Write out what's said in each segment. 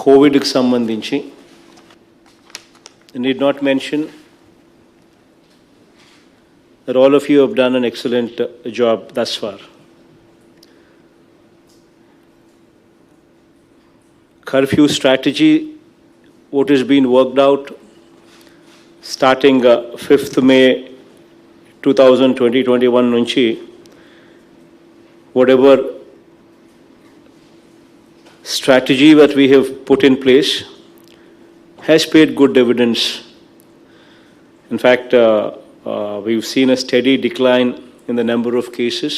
కోవిడ్కి సంబంధించి I need not mention that all of you have done an excellent job thus far. Curfew strategy, what has been worked out starting 5th May 2020-21 nunchi, whatever strategy that we have put in place has paid good dividends. In fact, we've seen a steady decline in the number of cases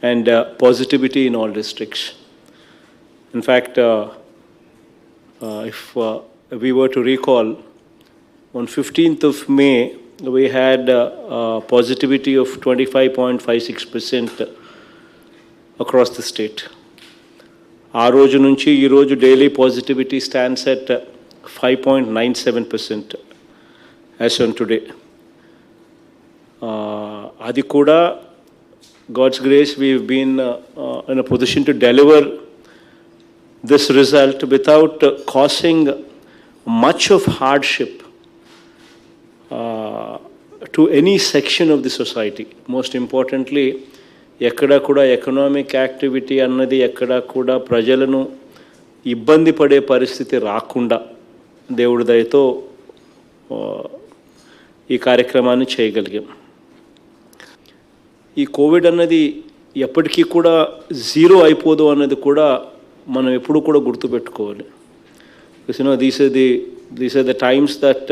and positivity in all districts. In fact, if we were to recall, on 15th of May, we had positivity of 25.56% across the state. ఆ రోజు నుంచి ఈరోజు daily positivity stands at 5.97% as on today. అది కూడా God's grace we have been in a position to deliver this result without causing much of hardship to any section of the society. Most importantly ఎక్కడ కూడా economic activity అన్నది ఎక్కడ కూడా ప్రజలను ఇబ్బంది పడే పరిస్థితి రాకుండా దేవుడి దయతో ఈ కార్యక్రమాన్ని చేయగలిగాం. ఈ కోవిడ్ అన్నది ఎప్పటికీ కూడా జీరో అయిపోదు అన్నది కూడా మనం ఎప్పుడు కూడా గుర్తుపెట్టుకోవాలి. These are the times that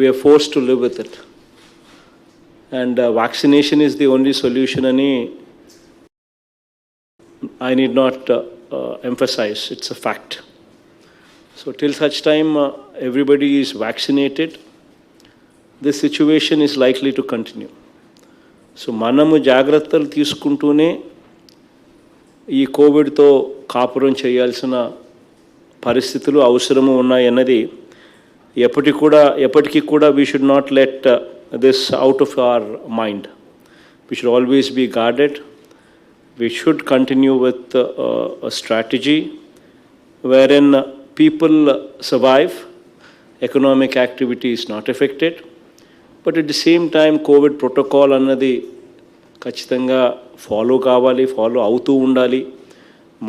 we are forced to live with it. And vaccination is the only solution, and I need not emphasize, it's a fact. So till such time everybody is vaccinated, this situation is likely to continue. So manamu జాగ్రత్తలు తీసుకుంటూనే ఈ కోవిడ్తో కాపురం చేయాల్సిన పరిస్థితులు అవసరము ఉన్నాయన్నది ఎప్పటికీ కూడా we should not let this out of our mind. We should always be guarded. We should continue with a strategy wherein people survive, economic activity is not affected, but at the same time COVID protocol annadi ఖచ్చితంగా follow అవుతూ ఉండాలి.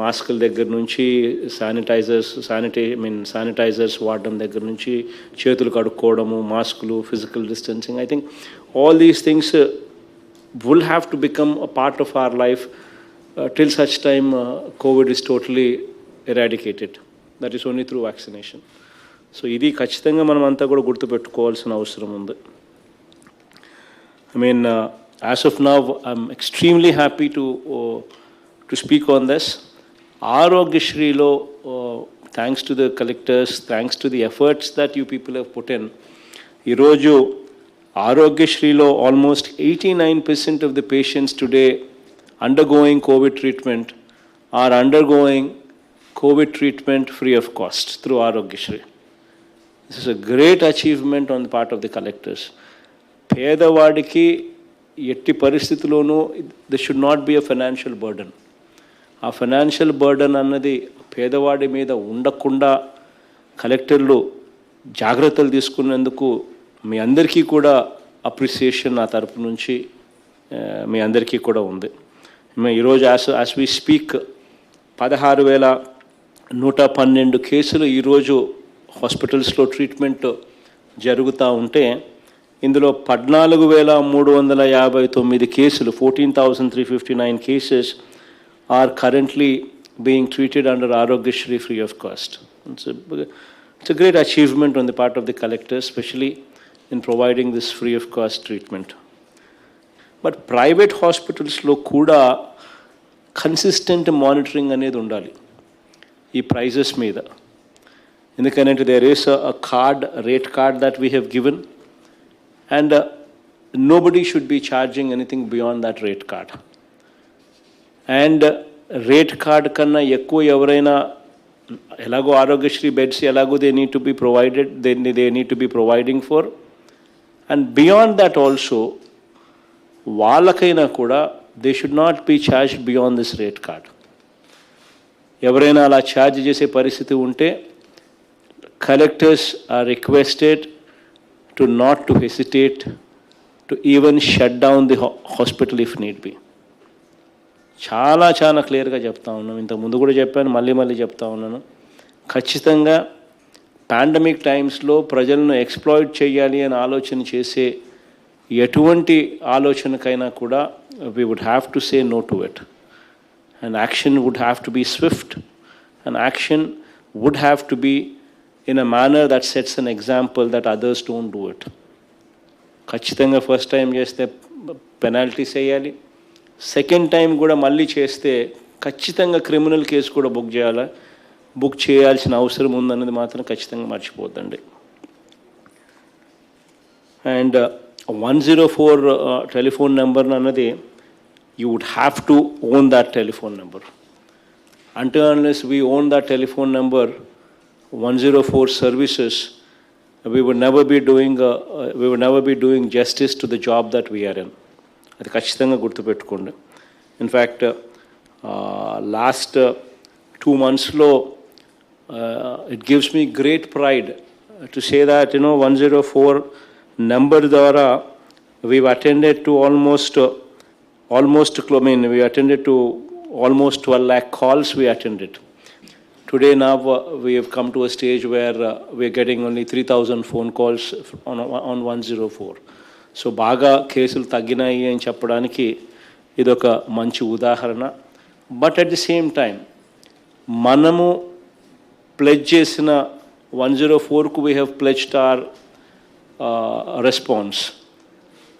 మాస్కుల దగ్గర నుంచి sanitizers వాడడం దగ్గర నుంచి చేతులు కడుక్కోవడము, మాస్కులు, physical distancing. I think all these things will have to become a part of our life till such time Covid is totally eradicated. That is only through vaccination. So ఇది ఖచ్చితంగా మనం అంతా కూడా గుర్తుపెట్టుకోవాల్సిన అవసరం ఉంది. As of now, I'm extremely happy to speak on this. Aarogyashrilo, thanks to the collectors, thanks to the efforts that you people have put in, Iroju, Aarogyashrilo, almost 89% of the patients today undergoing COVID treatment are undergoing COVID treatment free of cost through Aarogyashree. This is a great achievement on the part of the collectors. పేదవాడికి ఎట్టి పరిస్థితుల్లోనూ this should not be a financial burden. ఆ financial burden అన్నది పేదవాడి మీద ఉండకుండా కలెక్టర్లు జాగ్రత్తలు తీసుకున్నందుకు మీ అందరికీ కూడా అప్రిసియేషన్ నా తరపు నుంచి మీ అందరికీ కూడా ఉంది. ఈరోజు యాజ్ వి స్పీక్ 16,112 కేసులు ఈరోజు హాస్పిటల్స్లో ట్రీట్మెంట్ జరుగుతూ ఉంటే ఇందులో 14,359 కేసులు 14,359 cases are currently being treated under Aarogyashree free of cost. It's a great achievement on the part of the collectors, especially in providing this free of cost treatment. But private hospitals lo kuda consistent monitoring anedi undali ee prices meeda. Endukante there is a rate card that we have given, and nobody should be charging anything beyond that rate card. And rate card kanna ekku evaraina elago Aarogyashree beds elago they need to be provided, they need to be providing for, and beyond that also వాళ్ళకైనా కూడా they should not be charged beyond this rate card. ఎవరైనా అలా charge చేసే పరిస్థితి ఉంటే collectors are requested to not to hesitate to even shut down the hospital if need be. చాలా చాలా క్లియర్గా చెప్తా ఉన్నాను, ఇంతకుముందు కూడా చెప్పాను, మళ్ళీ చెప్తా ఉన్నాను. ఖచ్చితంగా పాండమిక్ టైమ్స్లో ప్రజలను ఎక్స్ప్లాయిట్ చేయాలి అని ఆలోచన చేసే ఎటువంటి ఆలోచనకైనా కూడా we would have to say no to it. And action would have to be swift, and action would have to be in a manner that sets an example that others don't do it. ఖచ్చితంగా first time చేస్తే penalties వేయాలి, second time కూడా మళ్ళీ చేస్తే ఖచ్చితంగా criminal case కూడా book చేయాల్సిన అవసరం ఉందన్నది మాత్రం ఖచ్చితంగా మర్చిపోద్దండి. అండ్ 104 టెలిఫోన్ నెంబర్ అన్నది you would have to own that telephone number. Until unless we own that telephone number, 104 services, we would never be doing justice to the job that we are in. అది ఖచ్చితంగా గుర్తుపెట్టుకోండి. In fact last 2 monthsలో it gives me great pride to say that 104 number ద్వారా we've attended to we attended to almost 12 lakh calls we attended. Today now we have come to a stage where we are getting only 3,000 phone calls on 104. So బాగా కేసులు తగ్గినాయి అని చెప్పడానికి ఇదొక మంచి ఉదాహరణ. But at the same time మనము pledge చేసిన 104కు we have pledged our response.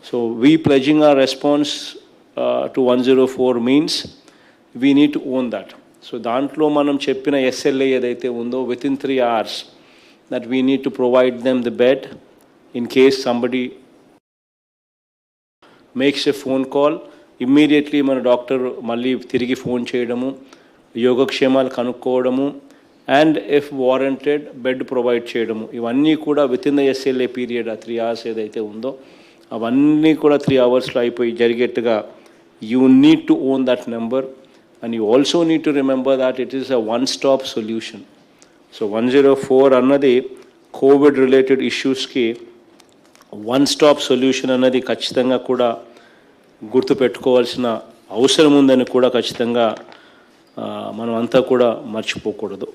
So we pledging our response to 104 means we need to own that. So దాంట్లో మనం చెప్పిన SLA ఏదైతే ఉందో within 3 hours that we need to provide them the bed in case somebody makes a phone call, immediately మన doctor మళ్ళీ తిరిగి phone చేయడము, యోగక్షేమాలు కనుక్కోవడము, and if warranted bed provide చేయడము, ఇవన్నీ కూడా within the SLA period ఆ 3 hours ఏదైతే ఉందో అవన్నీ కూడా 3 hours అయిపోయి జరిగేట్టుగా you need to own that number, and you also need to remember that it is a one-stop solution. So 104 అన్నది కోవిడ్ రిలేటెడ్ ఇష్యూస్కి one-stop solution అన్నది ఖచ్చితంగా కూడా గుర్తుపెట్టుకోవాల్సిన అవసరం ఉందని కూడా ఖచ్చితంగా మనం అంతా కూడా మర్చిపోకూడదు.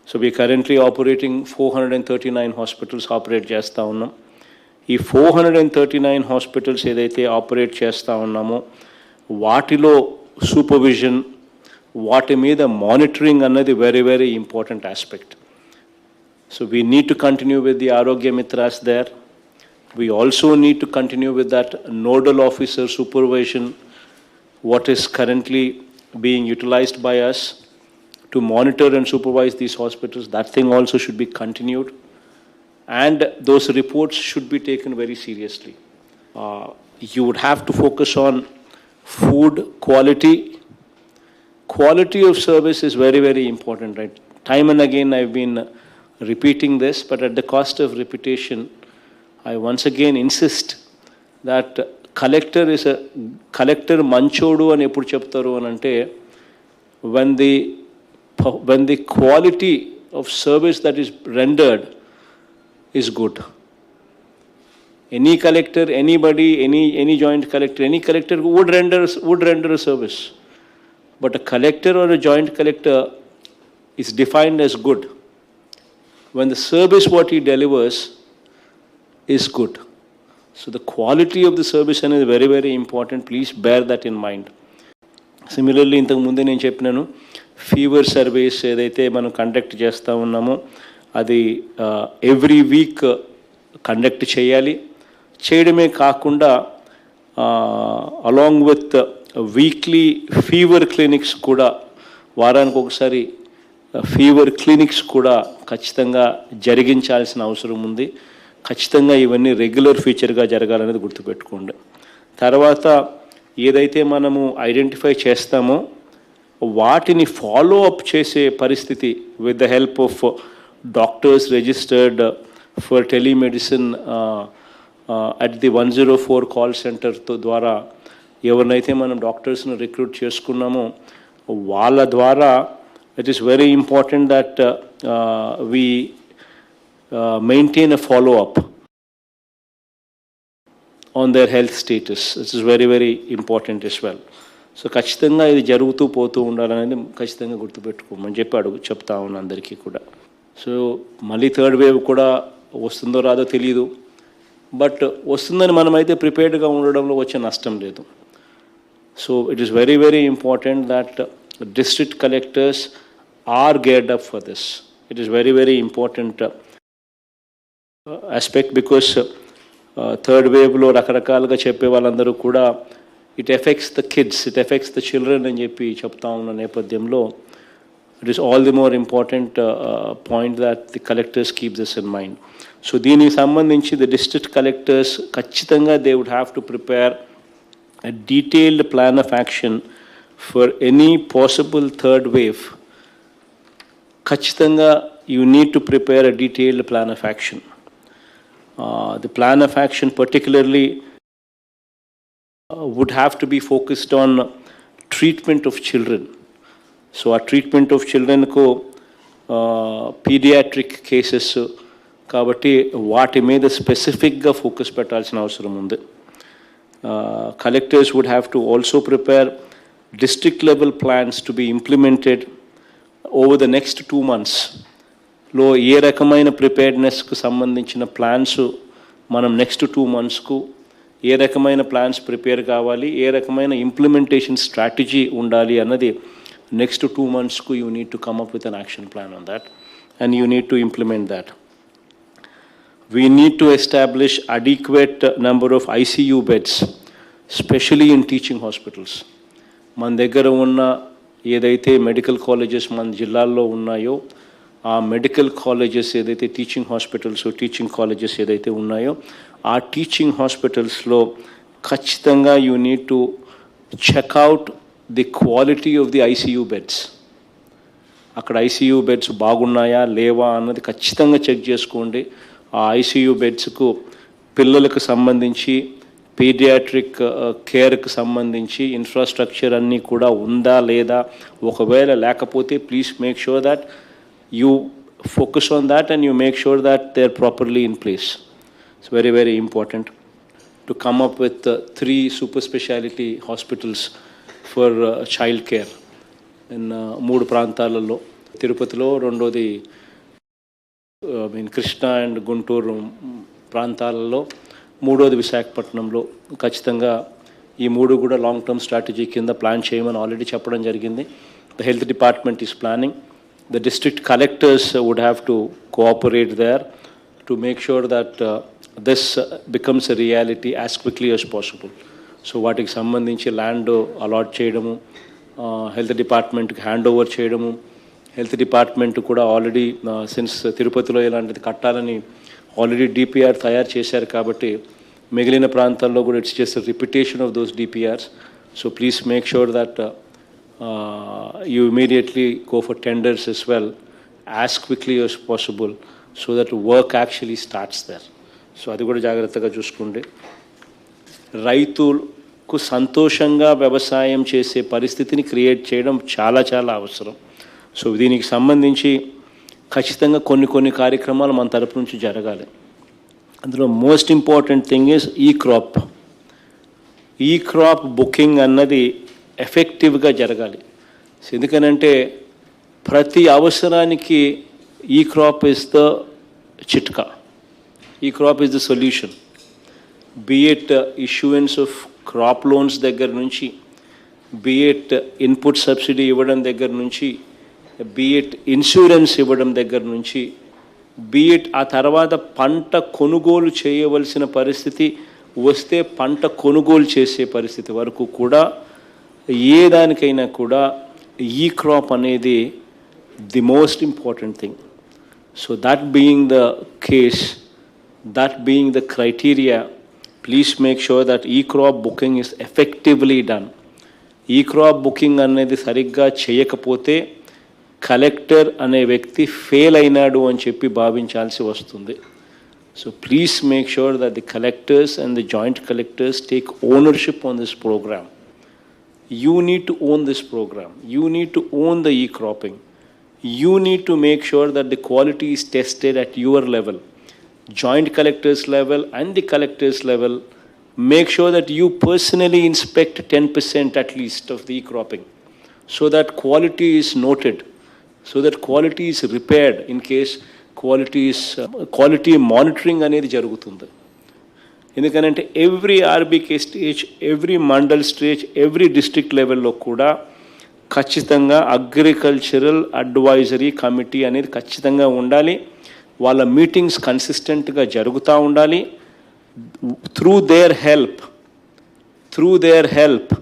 So we currently operating 439 hospitals operate చేస్తూ ఉన్నాం. ఈ 439 హాస్పిటల్స్ ఏదైతే ఆపరేట్ చేస్తూ ఉన్నామో వాటిలో సూపర్విజన్, వాటి మీద మానిటరింగ్ అన్నది very very important aspect. So we need to continue with the Arogya Mitras there. We also need to continue with that nodal officer supervision what is currently being utilized by us to monitor and supervise these hospitals. That thing also should be continued, and those reports should be taken very seriously. You would have to focus on food quality. Quality of service is very, very important, right? Time and again I've been repeating this, but at the cost of repetition, I once again insist that collector మంచోడు అని ఎప్పుడు చెప్తారు అని అంటే when the quality of service that is rendered is good. Any collector, anybody, any joint collector, any collector would render a service, but a collector or a joint collector is defined as good when the service what he delivers is good. So the quality of the service is very, very important. Please bear that in mind. Similarly, ఇంతకు ముందే నేను చెప్పినాను, fever surveys ఏదైతే మనం conduct చేస్తూ ఉన్నామో అది every week conduct చేయాలి. చేయడమే కాకుండా along with weekly fever clinics కూడా, వారానికి ఒకసారి ఫీవర్ క్లినిక్స్ కూడా ఖచ్చితంగా జరిగించాల్సిన అవసరం ఉంది. ఖచ్చితంగా ఇవన్నీ రెగ్యులర్ ఫీచర్గా జరగాలనేది గుర్తుపెట్టుకోండి. తర్వాత ఏదైతే మనము ఐడెంటిఫై చేస్తామో వాటిని ఫాలో అప్ చేసే పరిస్థితి with the help of doctors registered for telemedicine at the 104 call centre ద్వారా ఎవరినైతే మనం డాక్టర్స్ని రిక్రూట్ చేసుకున్నామో వాళ్ళ ద్వారా it is very important that we maintain a follow-up on their health status. This is very, very important as well. So ఖచ్చితంగా ఇది జరుగుతూ పోతూ ఉండాలనేది ఖచ్చితంగా గుర్తుపెట్టుకోమని చెప్తా ఉన్నాను అందరికీ కూడా. సో మళ్ళీ థర్డ్ వేవ్ కూడా వస్తుందో రాదో తెలియదు, బట్ వస్తుందని మనమైతే ప్రిపేర్డ్గా ఉండడంలో వచ్చే నష్టం లేదు. So it is very, very important that district collectors are geared up for this. It is very, very important aspect because third wave lo రకరకాలుగా చెప్పే వాళ్ళందరూ కూడా it affects the kids, it affects the children అని చెప్పి చెప్తా ఉన్న నేపథ్యంలో it is all the more important point that the collectors keep this in mind. So దీనికి సంబంధించి the district collectors ఖచ్చితంగా they would have to prepare a detailed plan of action for any possible third wave. Khachitanga, you need to prepare a detailed plan of action. The plan of action particularly would have to be focused on treatment of children. So our treatment of children ko pediatric cases kabatti vaati meeda specific ga focus pettalsina avasaram undi. Collectors would have to also prepare district level plans to be implemented over the next 2 months. లో ఏ రకమైన ప్రిపేర్డ్నెస్కు సంబంధించిన plans మనం next 2 monthsకు ఏ రకమైన plans prepare కావాలి, ఏ రకమైన implementation strategy ఉండాలి అన్నది next 2 monthsకు you need to come up with an action plan on that and you need to implement that. We need to establish adequate number of ICU beds, especially in teaching hospitals. మన దగ్గర ఉన్న ఏదైతే medical colleges మన జిల్లాల్లో ఉన్నాయో ఆ medical colleges ఏదైతే teaching hospitals teaching colleges ఏదైతే ఉన్నాయో ఆ టీచింగ్ హాస్పిటల్స్లో ఖచ్చితంగా you need to check out the quality of the ICU beds. అక్కడ ఐసీయూ బెడ్స్ బాగున్నాయా లేవా అన్నది ఖచ్చితంగా చెక్ చేసుకోండి. ఆ ఐసీయూ బెడ్స్కు పిల్లలకు సంబంధించి పీడియాట్రిక్ కేర్కి సంబంధించి ఇన్ఫ్రాస్ట్రక్చర్ అన్నీ కూడా ఉందా లేదా, ఒకవేళ లేకపోతే please make sure that you focus on that and you make sure that they are properly in place. It's very, very important to come up with 3 super speciality hospitals for child care in 3 ప్రాంతాలలో, తిరుపతిలో, రెండోది Krishna and Guntur ప్రాంతాలలో, మూడోది విశాఖపట్నంలో. ఖచ్చితంగా ఈ 3 కూడా long term strategy కింద ప్లాన్ చేయమని ఆల్రెడీ చెప్పడం జరిగింది. The health department is planning. The district collectors would have to cooperate there to make sure that this becomes a reality as quickly as possible. So వాటికి సంబంధించి land allot చేయడము, health డిపార్ట్మెంట్కి hand over చేయడము, health department కూడా already since తిరుపతిలో ఇలాంటిది కట్టాలని already DPR తయారు చేశారు కాబట్టి మిగిలిన ప్రాంతాల్లో కూడా it's just repetition of those DPRs. So please make sure that you immediately go for tenders as well as quickly as possible so that work actually starts there. So అది కూడా జాగ్రత్తగా చూసుకోండి. రైతులకు సంతోషంగా వ్యవసాయం చేసే పరిస్థితిని క్రియేట్ చేయడం చాలా చాలా అవసరం. సో దీనికి సంబంధించి ఖచ్చితంగా కొన్ని కార్యక్రమాలు మన తరపు నుంచి జరగాలి. అందులో మోస్ట్ ఇంపార్టెంట్ థింగ్ ఈజ్ ఈ క్రాప్ బుకింగ్ అన్నది ఎఫెక్టివ్గా జరగాలి. ఎందుకనంటే ప్రతి అవసరానికి ఈ క్రాప్ ఇస్ ద చిట్కా, ఈ crop is the solution. బిఎట్ issuance of crop loans దగ్గర నుంచి, బిఎట్ ఇన్పుట్ సబ్సిడీ ఇవ్వడం దగ్గర నుంచి, బిఎట్ ఇన్సూరెన్స్ ఇవ్వడం దగ్గర నుంచి, బిఎట్ ఆ తర్వాత పంట కొనుగోలు చేయవలసిన పరిస్థితి వస్తే పంట కొనుగోలు చేసే పరిస్థితి వరకు కూడా ఏ దానికైనా కూడా ఈ క్రాప్ అనేది the most important thing. So that being the case, that being the criteria, please make sure that ఈ crop booking is effectively done. ఈ క్రాప్ బుకింగ్ అనేది సరిగ్గా చేయకపోతే కలెక్టర్ అనే వ్యక్తి ఫెయిల్ అయినాడు అని చెప్పి భావించాల్సి వస్తుంది. So please make sure that the collectors and the joint collectors take ownership on this program. You need to own this program. You need to own the e-cropping. you need to make sure that the quality is tested at your level, joint collectors level and the collectors level. Make sure that you personally inspect 10% at least of the cropping, so that quality is noted, so that quality is repaired in case quality monitoring అనేది జరుగుతుంది. ఎందుకంటే every RBK stage, every mandal stage, every district లెవెల్లో కూడా ఖచ్చితంగా agricultural advisory committee అనేది ఖచ్చితంగా ఉండాలి. వాళ్ళ మీటింగ్స్ కన్సిస్టెంట్గా జరుగుతూ ఉండాలి. Through there help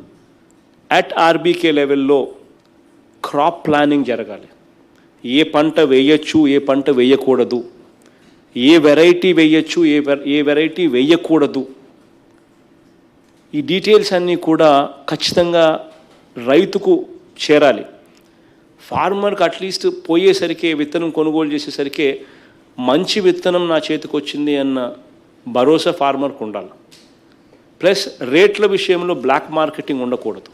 at RBK లెవెల్లో క్రాప్ ప్లానింగ్ జరగాలి. ఏ పంట వేయచ్చు, ఏ పంట వేయకూడదు, ఏ వెరైటీ వేయచ్చు, ఏ వెరైటీ వేయకూడదు, ఈ డీటెయిల్స్ అన్నీ కూడా ఖచ్చితంగా రైతుకు చేరాలి. ఫార్మర్కి అట్లీస్ట్ పోయేసరికి విత్తనం కొనుగోలు చేసేసరికి మంచి విత్తనం నా చేతికి వచ్చింది అన్న భరోసా ఫార్మర్కి ఉండాలి. ప్లస్ రేట్ల విషయంలో బ్లాక్ మార్కెటింగ్ ఉండకూడదు.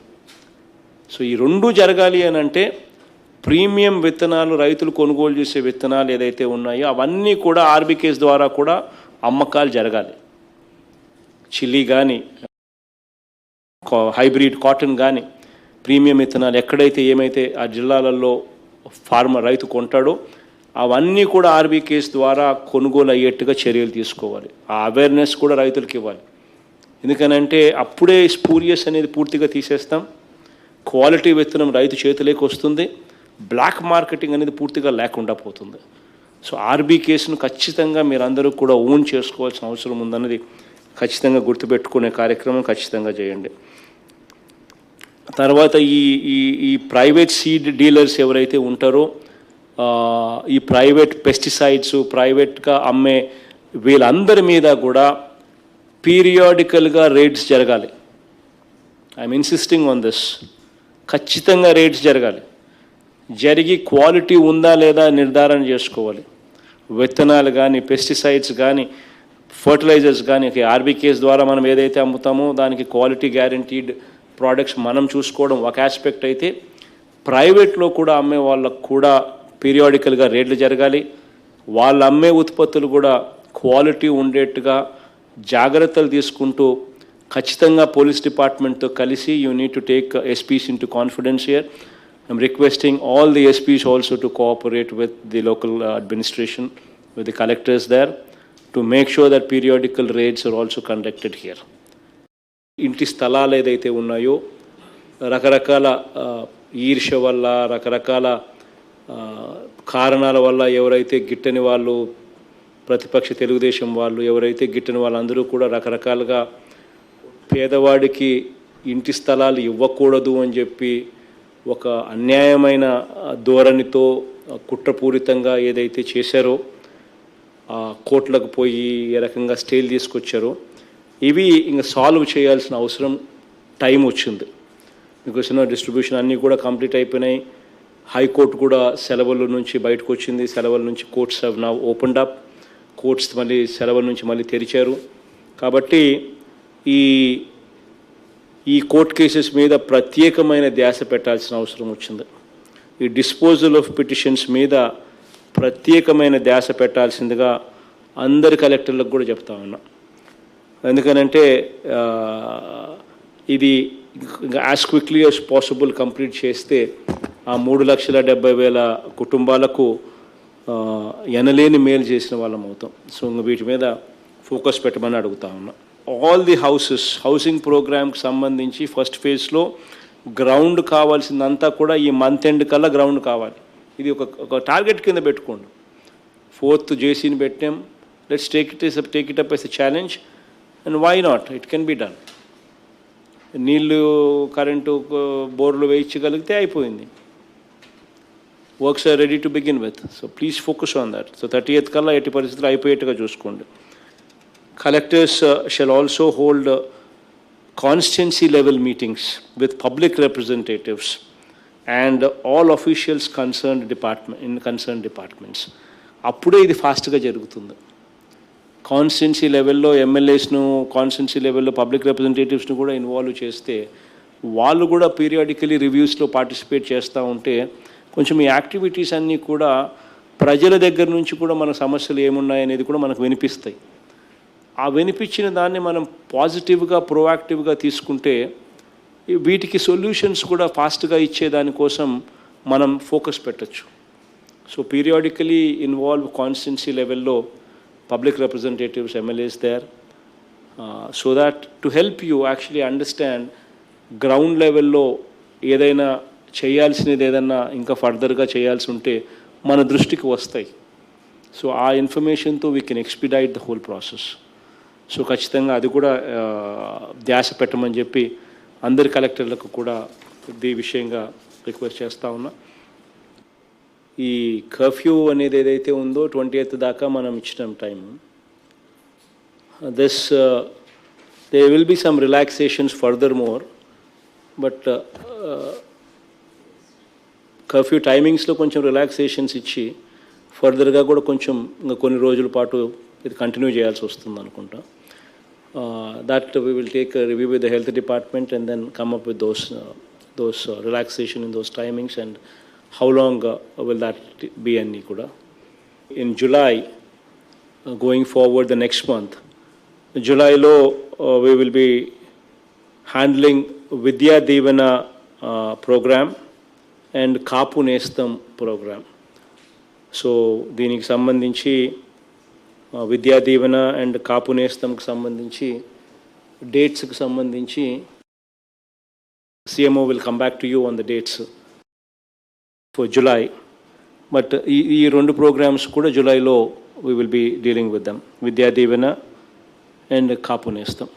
సో ఈ రెండు జరగాలి అని అంటే ప్రీమియం విత్తనాలు, రైతులు కొనుగోలు చేసే విత్తనాలు ఏదైతే ఉన్నాయో అవన్నీ కూడా ఆర్బీకేస్ ద్వారా కూడా అమ్మకాలు జరగాలి. చిల్లీ కానీ, హైబ్రిడ్ కాటన్ కానీ, ప్రీమియం విత్తనాలు ఎక్కడైతే ఏమైతే ఆ జిల్లాలలో ఫార్మర్ రైతు కొంటాడో అవన్నీ కూడా ఆర్బీకేస్ ద్వారా కొనుగోలు అయ్యేట్టుగా చర్యలు తీసుకోవాలి. ఆ అవేర్నెస్ కూడా రైతులకు ఇవ్వాలి. ఎందుకనంటే అప్పుడే స్పూరియస్ అనేది పూర్తిగా తీసేస్తాం, క్వాలిటీ విత్తనం రైతు చేతిలోకి వస్తుంది, బ్లాక్ మార్కెటింగ్ అనేది పూర్తిగా లేకుండా పోతుంది. సో ఆర్బీకేస్ను ఖచ్చితంగా మీరందరూ కూడా ఓన్ చేసుకోవాల్సిన అవసరం ఉందన్నది ఖచ్చితంగా గుర్తుపెట్టుకునే కార్యక్రమం ఖచ్చితంగా చేయండి. తర్వాత ఈ ప్రైవేట్ సీడ్ డీలర్స్ ఎవరైతే ఉంటారో, ఈ ప్రైవేట్ పెస్టిసైడ్స్ ప్రైవేట్గా అమ్మే వీళ్ళందరి మీద కూడా పీరియాడికల్గా రేట్స్ జరగాలి. I'm insisting on this. ఖచ్చితంగా రేట్స్ జరగాలి. జరిగి క్వాలిటీ ఉందా లేదా నిర్ధారణ చేసుకోవాలి. విత్తనాలు కానీ, పెస్టిసైడ్స్ కానీ, ఫర్టిలైజర్స్ కానీ ఆర్బీకేస్ ద్వారా మనం ఏదైతే అమ్ముతామో దానికి క్వాలిటీ గ్యారంటీడ్ ప్రోడక్ట్స్ మనం చూసుకోవడం ఒక ఆస్పెక్ట్ అయితే, ప్రైవేట్లో కూడా అమ్మే వాళ్ళకు కూడా పీరియాడికల్గా రేట్లు జరగాలి. వాళ్ళు అమ్మే ఉత్పత్తులు కూడా క్వాలిటీ ఉండేట్టుగా జాగ్రత్తలు తీసుకుంటూ ఖచ్చితంగా పోలీస్ డిపార్ట్మెంట్తో కలిసి you need to take SPs into confidence here. I'm requesting all the SPs also to cooperate with the local administration, with the collectors there, to make sure that periodical raids are also conducted here. ఇంటి స్థలాలు ఏదైతే ఉన్నాయో రకరకాల ఈర్ష్య వల్ల, రకరకాల కారణాల వల్ల ఎవరైతే గిట్టని వాళ్ళు, ప్రతిపక్ష తెలుగుదేశం వాళ్ళు ఎవరైతే గిట్టని వాళ్ళందరూ కూడా రకరకాలుగా పేదవాడికి ఇంటి స్థలాలు ఇవ్వకూడదు అని చెప్పి ఒక అన్యాయమైన ధోరణితో కుట్రపూరితంగా ఏదైతే చేశారో, కోర్టులకు పోయి ఏ రకంగా స్టేలు తీసుకొచ్చారో, ఇవి ఇంకా సాల్వ్ చేయాల్సిన అవసరం టైం వచ్చింది. బికాస్ డిస్ట్రిబ్యూషన్ అన్నీ కూడా కంప్లీట్ అయిపోయినాయి. హైకోర్టు కూడా సెలవుల నుంచి బయటకు వచ్చింది. సెలవుల నుంచి courts have now opened up. Courts మళ్ళీ సెలవుల నుంచి మళ్ళీ తెరిచారు. కాబట్టి ఈ కోర్ట్ కేసెస్ మీద ప్రత్యేకమైన ధ్యాస పెట్టాల్సిన అవసరం వచ్చింది. ఈ డిస్పోజల్ ఆఫ్ పిటిషన్స్ మీద ప్రత్యేకమైన ధ్యాస పెట్టాల్సిందిగా అందరి కలెక్టర్లకు కూడా చెప్తా ఉన్నా. ఎందుకనంటే ఇది as quickly as possible complete చేస్తే ఆ 3,70,000 కుటుంబాలకు ఎనలేని మేలు చేసిన వాళ్ళం అవుతాం. సో వీటి మీద ఫోకస్ పెట్టమని అడుగుతా ఉన్నా. ఆల్ ది హౌసింగ్ ప్రోగ్రామ్కి సంబంధించి ఫస్ట్ ఫేజ్లో గ్రౌండ్ కావాల్సిందంతా కూడా ఈ మంత్ ఎండ్ కల్లా గ్రౌండ్ కావాలి. ఇది ఒక టార్గెట్ కింద పెట్టుకోండి. 4th జేసీని పెట్టాం. Let's take it up as a challenge and why not, it can be done. నీళ్ళు, కరెంటు, బోర్లు వేయించగలిగితే అయిపోయింది. Works are ready to begin with. So please focus on that. So 30th కల్లా ఎట్టి పరిస్థితులు అయిపోయేట్టుగా చూసుకోండి. Collectors shall also hold constituency level meetings with public representatives and all officials concerned departments. అప్పుడే ఇది ఫాస్ట్గా జరుగుతుంది. కాన్స్టిట్యున్సీ లెవెల్లో ఎమ్మెల్యేస్ను, కాన్స్టిట్యున్సీ లెవెల్లో పబ్లిక్ రిప్రజెంటేటివ్స్ను కూడా ఇన్వాల్వ్ చేస్తే వాళ్ళు కూడా పీరియాడికలీ రివ్యూస్లో పార్టిసిపేట్ చేస్తూ ఉంటే కొంచెం ఈ యాక్టివిటీస్ అన్నీ కూడా ప్రజల దగ్గర నుంచి కూడా మన సమస్యలు ఏమున్నాయనేది కూడా మనకు వినిపిస్తాయి. ఆ వినిపించిన దాన్ని మనం పాజిటివ్గా ప్రోయాక్టివ్గా తీసుకుంటే వీటికి సొల్యూషన్స్ కూడా ఫాస్ట్గా ఇచ్చేదానికోసం మనం ఫోకస్ పెట్టచ్చు. సో పీరియాడికలీ ఇన్వాల్వ్ కాన్స్టిట్యున్సీ లెవెల్లో public representatives, MLAs there, so that to help you actually understand ground లెవెల్లో ఏదైనా చేయాల్సినది ఏదైనా ఇంకా ఫర్దర్గా చేయాల్సి ఉంటే మన దృష్టికి వస్తాయి. సో ఆ ఇన్ఫర్మేషన్తో we can expedite the whole process. So ఖచ్చితంగా అది కూడా ధ్యాస పెట్టమని చెప్పి అందరి కలెక్టర్లకు కూడా ఈ విషయంగా రిక్వెస్ట్ చేస్తూ ఉన్నా. ఈ కర్ఫ్యూ అనేది ఏదైతే ఉందో 20th దాకా మనం ఇచ్చిన time, there will be some relaxations furthermore, but curfew టైమింగ్స్లో కొంచెం రిలాక్సేషన్స్ ఇచ్చి ఫర్దర్గా కూడా కొంచెం ఇంకా కొన్ని రోజుల పాటు ఇది కంటిన్యూ చేయాల్సి వస్తుంది అనుకుంటా. That we will take a review with the health department and then come up with those relaxation in those timings and how long will that be any kuda. In July, going forward the next month, July lo we will be handling Vidya Devana program and Kapu Nestam program. So దీనికి సంబంధించి Vidya Deevena and కాపు నేస్తంకి సంబంధించి డేట్స్కి సంబంధించి CMO will come back to you on the dates for July. But ఈ రెండు programmes కూడా జూలైలో we will be dealing with them, Vidya Deevena and Kapu Nestham.